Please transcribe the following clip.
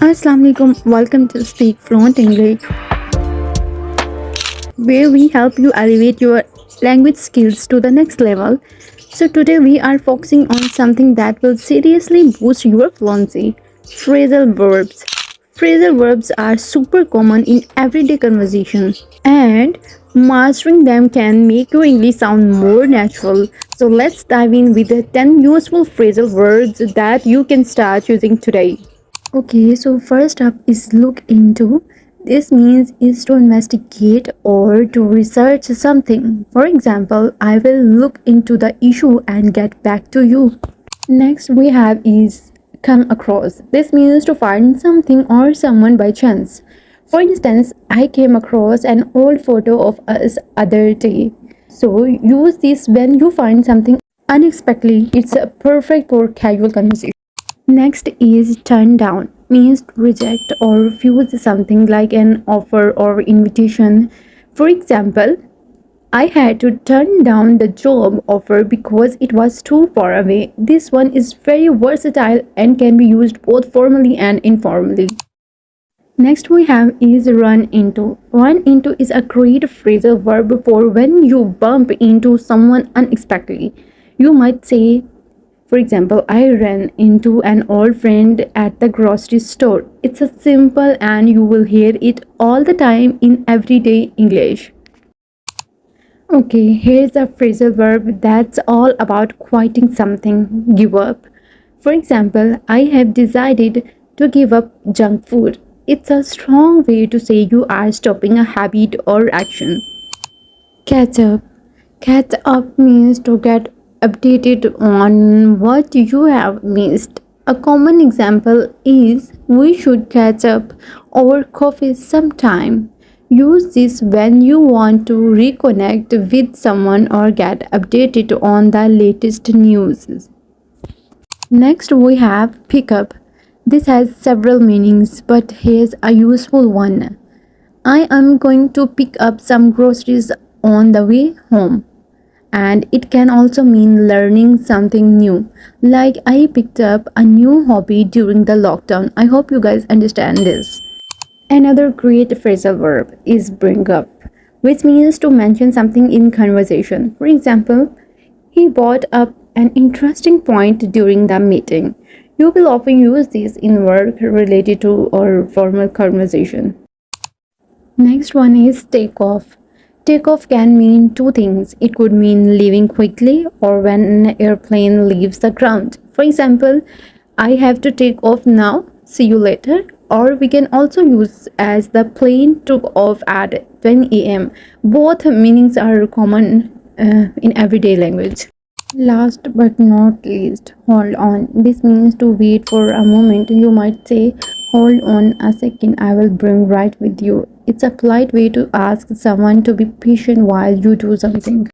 Assalamu alaikum. Welcome to Speak Fluent English, where we help you elevate your language skills to the next level. So, today we are focusing on something that will seriously boost your fluency: phrasal verbs. Phrasal verbs are super common in everyday conversation, and mastering them can make your English sound more natural. So, let's dive in with the 10 useful phrasal verbs that you can start using today. Okay, so first up is look into. This means is to investigate or to research something. For example, I will look into the issue and get back to you. Next we have is come across. This means to find something or someone by chance. For instance, I came across an old photo of us other day. So use this when you find something unexpectedly. It's perfect for casual conversation. Next is turn down, means to reject or refuse something like an offer or invitation. For example, I had to turn down the job offer because it was too far away. This one is very versatile and can be used both formally and informally. Next we have is run into. Run into is a great phrasal verb for when you bump into someone unexpectedly. You might say, for example, I ran into an old friend at the grocery store. It's a simple and you will hear it all the time in everyday English. Okay, here's a phrasal verb that's all about quitting something, give up. For example, I have decided to give up junk food. It's a strong way to say you are stopping a habit or action. Catch up. Catch up means to get updated on what you have missed. A common example is we should catch up over coffee sometime. Use this when you want to reconnect with someone or get updated on the latest news. Next, we have pick up. This has several meanings, but here's a useful one. I am going to pick up some groceries on the way home. And it can also mean learning something new. Like I picked up a new hobby during the lockdown. I hope you guys understand this. Another great phrasal verb is bring up, which means to mention something in conversation. For example, he brought up an interesting point during the meeting. You will often use this in work related to or formal conversation. Next one is take off. Take off can mean two things. It could mean leaving quickly or when an airplane leaves the ground. For example, I have to take off now. See you later. Or we can also use as the plane took off at 10 a.m. Both meanings are common in everyday language. Last but not least, hold on. This means to wait for a moment. You might say, hold on a second, I will bring right with you. It's a polite way to ask someone to be patient while you do something.